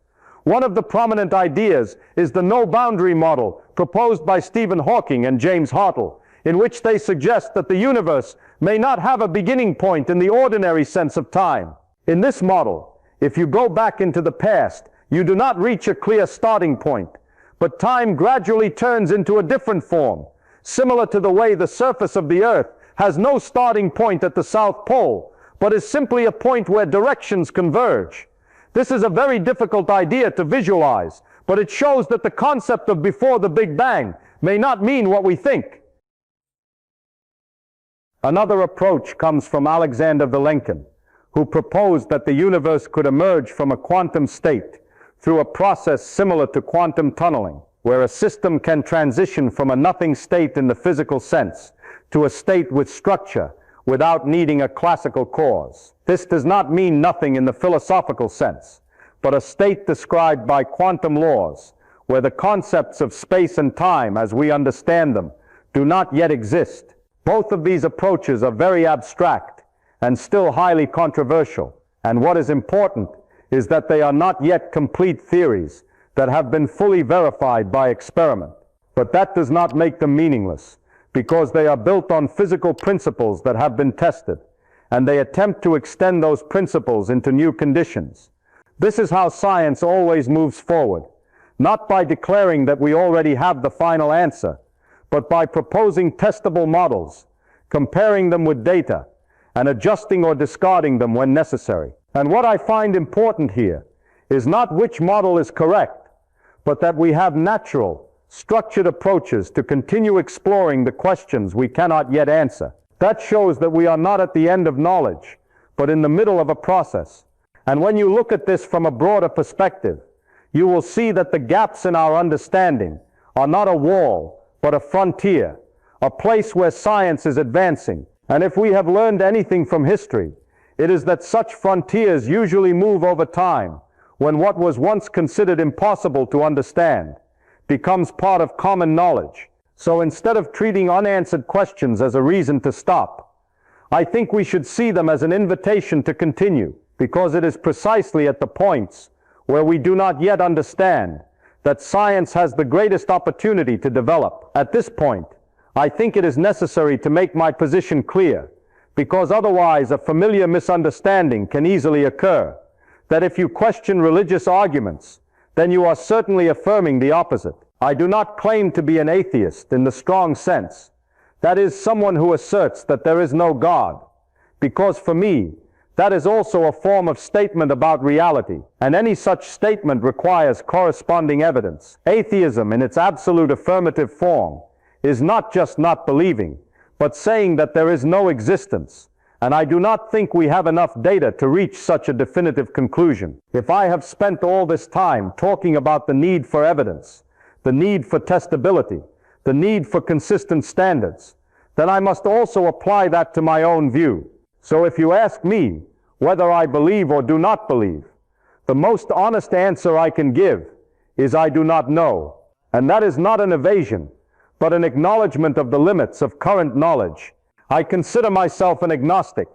One of the prominent ideas is the no-boundary model proposed by Stephen Hawking and James Hartle, in which they suggest that the universe may not have a beginning point in the ordinary sense of time. In this model, if you go back into the past, you do not reach a clear starting point, but time gradually turns into a different form, similar to the way the surface of the Earth has no starting point at the South Pole, but is simply a point where directions converge. This is a very difficult idea to visualize, but it shows that the concept of before the Big Bang may not mean what we think. Another approach comes from Alexander Vilenkin, who proposed that the universe could emerge from a quantum state through a process similar to quantum tunneling, where a system can transition from a nothing state in the physical sense to a state with structure without needing a classical cause. This does not mean nothing in the philosophical sense, but a state described by quantum laws, where the concepts of space and time as we understand them do not yet exist. Both of these approaches are very abstract and still highly controversial, and what is important is that they are not yet complete theories that have been fully verified by experiment. But that does not make them meaningless, because they are built on physical principles that have been tested, and they attempt to extend those principles into new conditions. This is how science always moves forward, not by declaring that we already have the final answer, but by proposing testable models, comparing them with data, and adjusting or discarding them when necessary. And what I find important here is not which model is correct, but that we have natural, structured approaches to continue exploring the questions we cannot yet answer. That shows that we are not at the end of knowledge, but in the middle of a process. And when you look at this from a broader perspective, you will see that the gaps in our understanding are not a wall, but a frontier, a place where science is advancing. And if we have learned anything from history, it is that such frontiers usually move over time, when what was once considered impossible to understand becomes part of common knowledge. So instead of treating unanswered questions as a reason to stop, I think we should see them as an invitation to continue, because it is precisely at the points where we do not yet understand that science has the greatest opportunity to develop. At this point, I think it is necessary to make my position clear, because otherwise a familiar misunderstanding can easily occur, that if you question religious arguments, then you are certainly affirming the opposite. I do not claim to be an atheist in the strong sense, that is, someone who asserts that there is no God, because for me, that is also a form of statement about reality, and any such statement requires corresponding evidence. Atheism, in its absolute affirmative form, is not just not believing, but saying that there is no existence, and I do not think we have enough data to reach such a definitive conclusion. If I have spent all this time talking about the need for evidence, the need for testability, the need for consistent standards, then I must also apply that to my own view. So if you ask me whether I believe or do not believe, the most honest answer I can give is I do not know. And that is not an evasion, but an acknowledgement of the limits of current knowledge. I consider myself an agnostic,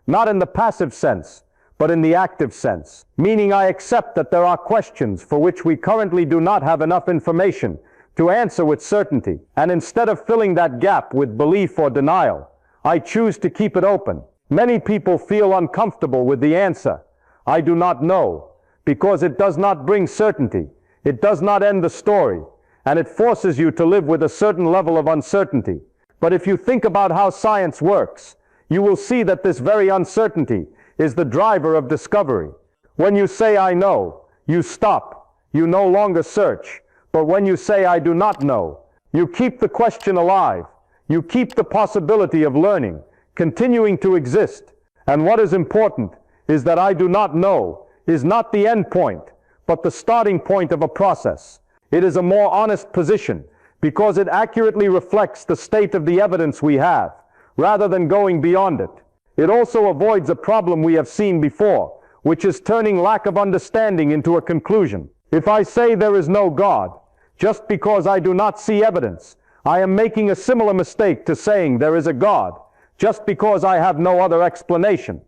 not in the passive sense, but in the active sense, meaning I accept that there are questions for which we currently do not have enough information to answer with certainty, and instead of filling that gap with belief or denial, I choose to keep it open. Many people feel uncomfortable with the answer, I do not know, because it does not bring certainty. It does not end the story, and it forces you to live with a certain level of uncertainty. But if you think about how science works, you will see that this very uncertainty is the driver of discovery. When you say, I know, you stop. You no longer search. But when you say, I do not know, you keep the question alive. You keep the possibility of learning, continuing to exist. And what is important is that I do not know is not the end point, but the starting point of a process. It is a more honest position because it accurately reflects the state of the evidence we have, rather than going beyond it. It also avoids a problem we have seen before, which is turning lack of understanding into a conclusion. If I say there is no God, just because I do not see evidence, I am making a similar mistake to saying there is a God, just because I have no other explanation.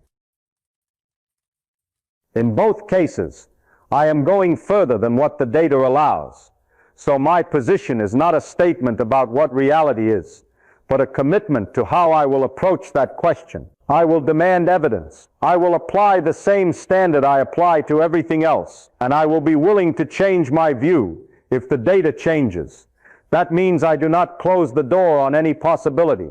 In both cases, I am going further than what the data allows. So my position is not a statement about what reality is, but a commitment to how I will approach that question. I will demand evidence. I will apply the same standard I apply to everything else, and I will be willing to change my view if the data changes. That means I do not close the door on any possibility,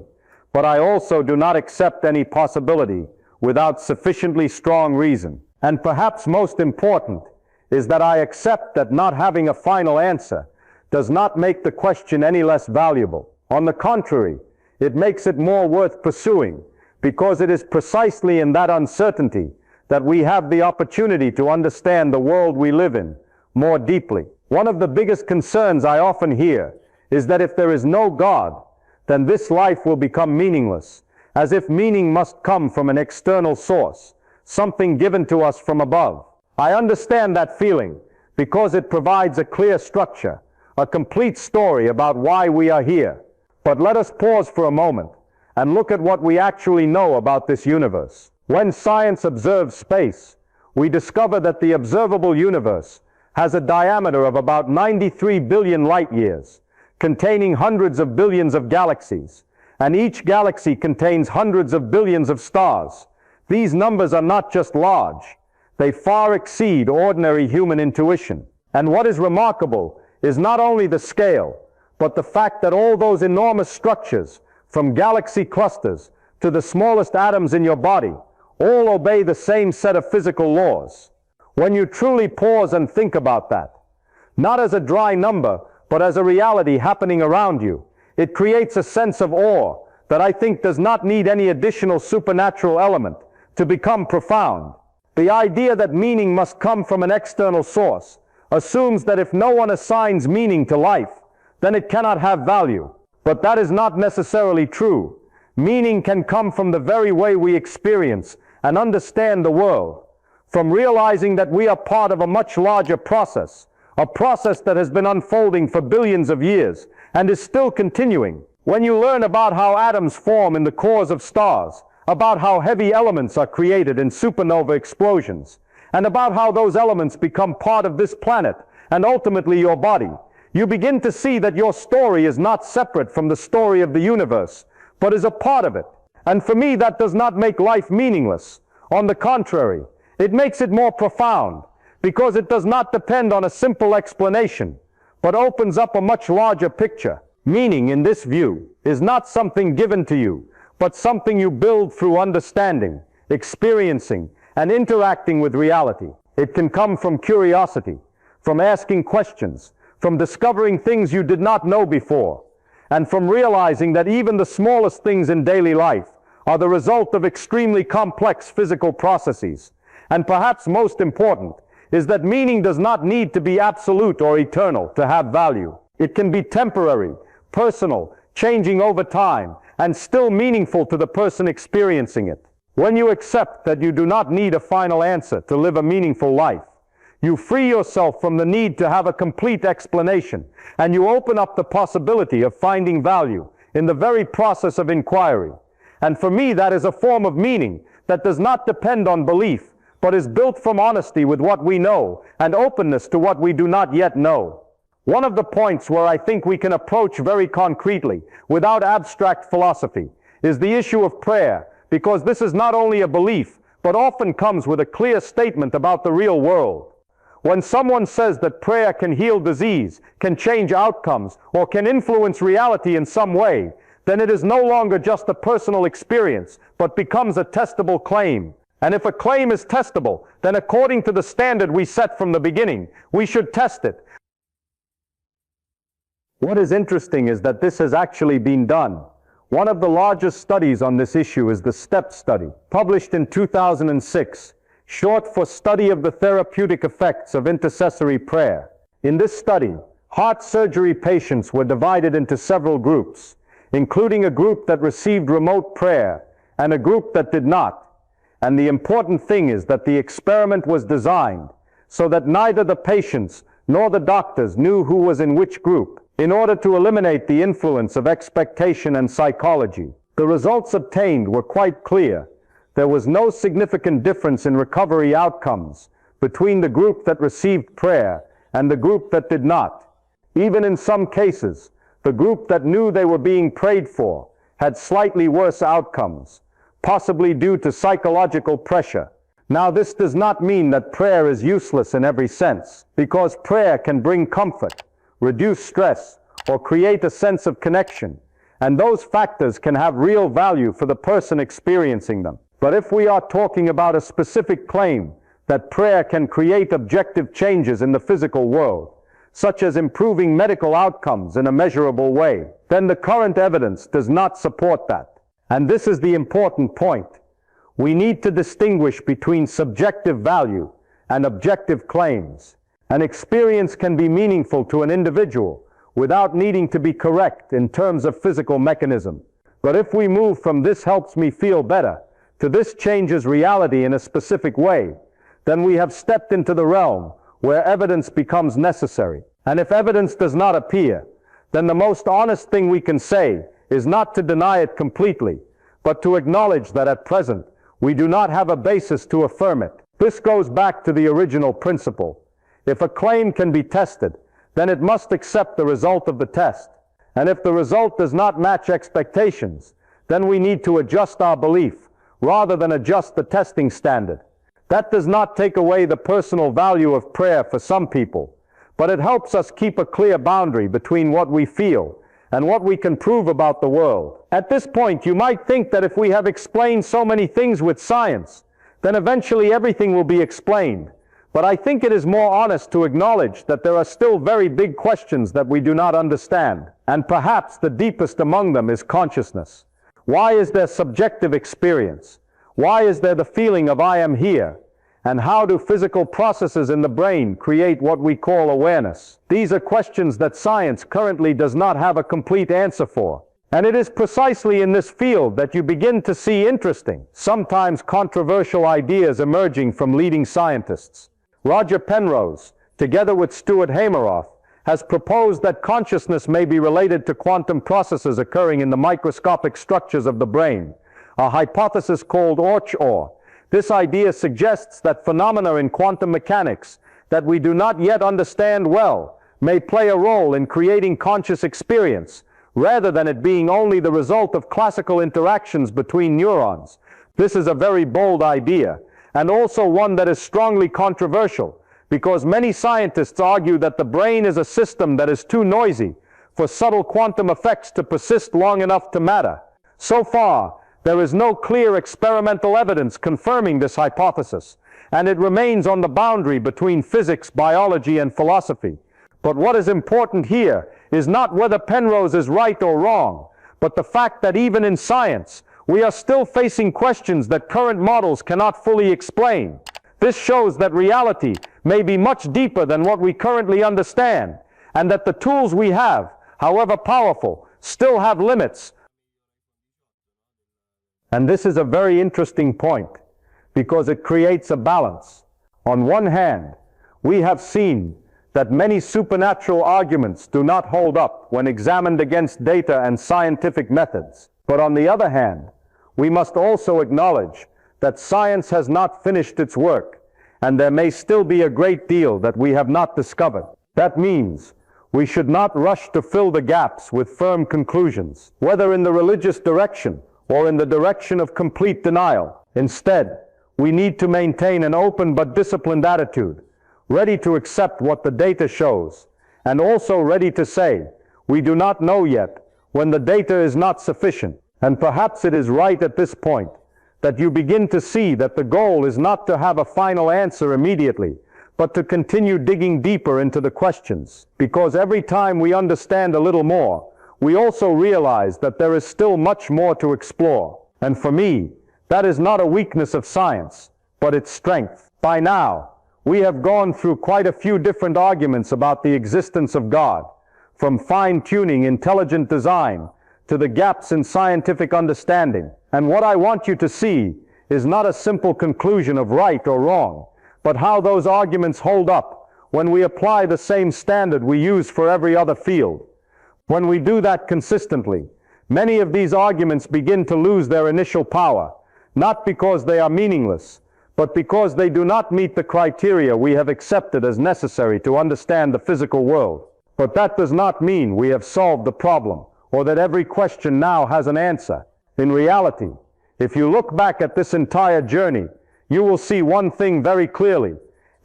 but I also do not accept any possibility without sufficiently strong reason. And perhaps most important is that I accept that not having a final answer does not make the question any less valuable. On the contrary, it makes it more worth pursuing, because it is precisely in that uncertainty that we have the opportunity to understand the world we live in more deeply. One of the biggest concerns I often hear is that if there is no God, then this life will become meaningless, as if meaning must come from an external source, something given to us from above. I understand that feeling because it provides a clear structure, a complete story about why we are here. But let us pause for a moment and look at what we actually know about this universe. When science observes space, we discover that the observable universe has a diameter of about 93 billion light years, containing hundreds of billions of galaxies, and each galaxy contains hundreds of billions of stars. These numbers are not just large, they far exceed ordinary human intuition. And what is remarkable is not only the scale, but the fact that all those enormous structures, from galaxy clusters to the smallest atoms in your body, all obey the same set of physical laws. When you truly pause and think about that, not as a dry number, but as a reality happening around you, it creates a sense of awe that I think does not need any additional supernatural element to become profound. The idea that meaning must come from an external source assumes that if no one assigns meaning to life, then it cannot have value. But that is not necessarily true. Meaning can come from the very way we experience and understand the world, from realizing that we are part of a much larger process, a process that has been unfolding for billions of years and is still continuing. When you learn about how atoms form in the cores of stars, about how heavy elements are created in supernova explosions, and about how those elements become part of this planet and ultimately your body, you begin to see that your story is not separate from the story of the universe, but is a part of it. And for me, that does not make life meaningless. On the contrary, it makes it more profound, because it does not depend on a simple explanation, but opens up a much larger picture. Meaning, in this view, is not something given to you, but something you build through understanding, experiencing, and interacting with reality. It can come from curiosity, from asking questions, from discovering things you did not know before, and from realizing that even the smallest things in daily life are the result of extremely complex physical processes. And perhaps most important is that meaning does not need to be absolute or eternal to have value. It can be temporary, personal, changing over time, and still meaningful to the person experiencing it. When you accept that you do not need a final answer to live a meaningful life, you free yourself from the need to have a complete explanation, and you open up the possibility of finding value in the very process of inquiry. And for me, that is a form of meaning that does not depend on belief, but is built from honesty with what we know and openness to what we do not yet know. One of the points where I think we can approach very concretely, without abstract philosophy, is the issue of prayer, because this is not only a belief, but often comes with a clear statement about the real world. When someone says that prayer can heal disease, can change outcomes, or can influence reality in some way, then it is no longer just a personal experience, but becomes a testable claim. And if a claim is testable, then according to the standard we set from the beginning, we should test it. What is interesting is that this has actually been done. One of the largest studies on this issue is the STEP study, published in 2006. Short for Study of the Therapeutic Effects of Intercessory Prayer. In this study, heart surgery patients were divided into several groups, including a group that received remote prayer and a group that did not. And the important thing is that the experiment was designed so that neither the patients nor the doctors knew who was in which group, in order to eliminate the influence of expectation and psychology. The results obtained were quite clear. There was no significant difference in recovery outcomes between the group that received prayer and the group that did not. Even in some cases, the group that knew they were being prayed for had slightly worse outcomes, possibly due to psychological pressure. Now, this does not mean that prayer is useless in every sense, because prayer can bring comfort, reduce stress, or create a sense of connection, and those factors can have real value for the person experiencing them. But if we are talking about a specific claim that prayer can create objective changes in the physical world, such as improving medical outcomes in a measurable way, then the current evidence does not support that. And this is the important point. We need to distinguish between subjective value and objective claims. An experience can be meaningful to an individual without needing to be correct in terms of physical mechanism. But if we move from "this helps me feel better" to "this changes reality in a specific way," then we have stepped into the realm where evidence becomes necessary. And if evidence does not appear, then the most honest thing we can say is not to deny it completely, but to acknowledge that at present we do not have a basis to affirm it. This goes back to the original principle. If a claim can be tested, then it must accept the result of the test. And if the result does not match expectations, then we need to adjust our belief rather than adjust the testing standard. That does not take away the personal value of prayer for some people, but it helps us keep a clear boundary between what we feel and what we can prove about the world. At this point, you might think that if we have explained so many things with science, then eventually everything will be explained. But I think it is more honest to acknowledge that there are still very big questions that we do not understand, and perhaps the deepest among them is consciousness. Why is there subjective experience? Why is there the feeling of "I am here"? And how do physical processes in the brain create what we call awareness? These are questions that science currently does not have a complete answer for. And it is precisely in this field that you begin to see interesting, sometimes controversial ideas emerging from leading scientists. Roger Penrose, together with Stuart Hameroff, has proposed that consciousness may be related to quantum processes occurring in the microscopic structures of the brain, a hypothesis called OR. This idea suggests that phenomena in quantum mechanics that we do not yet understand well may play a role in creating conscious experience, rather than it being only the result of classical interactions between neurons. This is a very bold idea, and also one that is strongly controversial, because many scientists argue that the brain is a system that is too noisy for subtle quantum effects to persist long enough to matter. So far, there is no clear experimental evidence confirming this hypothesis, and it remains on the boundary between physics, biology, and philosophy. But what is important here is not whether Penrose is right or wrong, but the fact that even in science, we are still facing questions that current models cannot fully explain. This shows that reality may be much deeper than what we currently understand, and that the tools we have, however powerful, still have limits. And this is a very interesting point, because it creates a balance. On one hand, we have seen that many supernatural arguments do not hold up when examined against data and scientific methods. But on the other hand, we must also acknowledge that science has not finished its work, and there may still be a great deal that we have not discovered. That means we should not rush to fill the gaps with firm conclusions, whether in the religious direction or in the direction of complete denial. Instead, we need to maintain an open but disciplined attitude, ready to accept what the data shows, and also ready to say, we do not know yet, when the data is not sufficient. And perhaps it is right at this point that you begin to see that the goal is not to have a final answer immediately, but to continue digging deeper into the questions. Because every time we understand a little more, we also realize that there is still much more to explore. And for me, that is not a weakness of science, but its strength. By now, we have gone through quite a few different arguments about the existence of God, from fine-tuning intelligent design to the gaps in scientific understanding. And what I want you to see is not a simple conclusion of right or wrong, but how those arguments hold up when we apply the same standard we use for every other field. When we do that consistently, many of these arguments begin to lose their initial power, not because they are meaningless, but because they do not meet the criteria we have accepted as necessary to understand the physical world. But that does not mean we have solved the problem, or that every question now has an answer. In reality, if you look back at this entire journey, you will see one thing very clearly.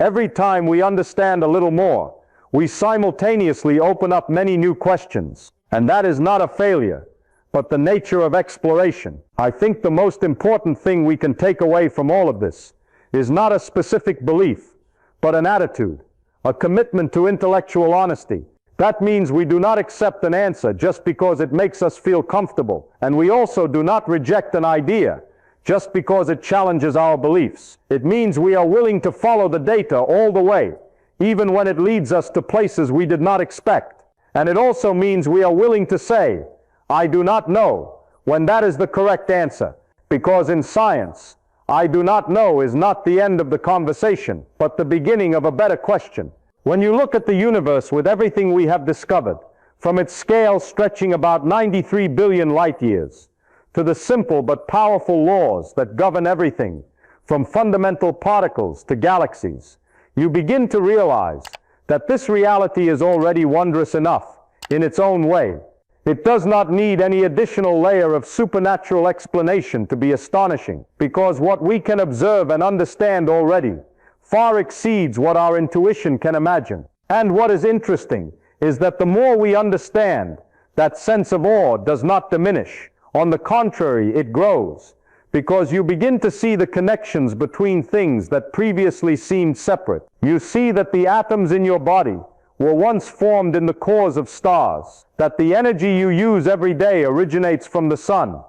Every time we understand a little more, we simultaneously open up many new questions. And that is not a failure, but the nature of exploration. I think the most important thing we can take away from all of this is not a specific belief, but an attitude, a commitment to intellectual honesty. That means we do not accept an answer just because it makes us feel comfortable, and we also do not reject an idea just because it challenges our beliefs. It means we are willing to follow the data all the way, even when it leads us to places we did not expect. And it also means we are willing to say, I do not know, when that is the correct answer, because in science, I do not know is not the end of the conversation, but the beginning of a better question. When you look at the universe with everything we have discovered, from its scale stretching about 93 billion light years, to the simple but powerful laws that govern everything, from fundamental particles to galaxies, you begin to realize that this reality is already wondrous enough in its own way. It does not need any additional layer of supernatural explanation to be astonishing, because what we can observe and understand already far exceeds what our intuition can imagine. And what is interesting is that the more we understand, that sense of awe does not diminish. On the contrary, it grows, because you begin to see the connections between things that previously seemed separate. You see that the atoms in your body were once formed in the cores of stars, that the energy you use every day originates from the sun,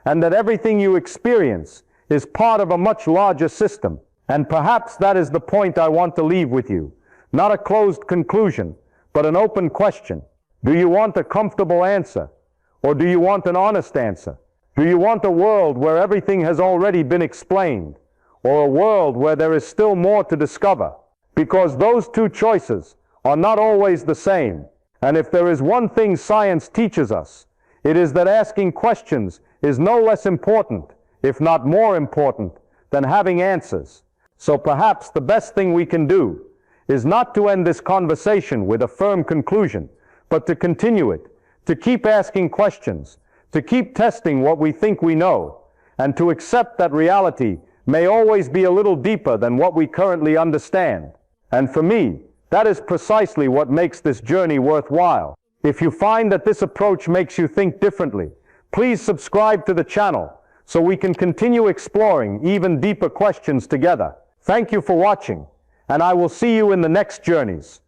and that everything you experience is part of a much larger system. And perhaps that is the point I want to leave with you. Not a closed conclusion, but an open question. Do you want a comfortable answer? Or do you want an honest answer? Do you want a world where everything has already been explained? Or a world where there is still more to discover? Because those two choices are not always the same. And if there is one thing science teaches us, it is that asking questions is no less important, if not more important, than having answers. So perhaps the best thing we can do is not to end this conversation with a firm conclusion, but to continue it, to keep asking questions, to keep testing what we think we know, and to accept that reality may always be a little deeper than what we currently understand. And for me, that is precisely what makes this journey worthwhile. If you find that this approach makes you think differently, please subscribe to the channel so we can continue exploring even deeper questions together. Thank you for watching, and I will see you in the next journeys.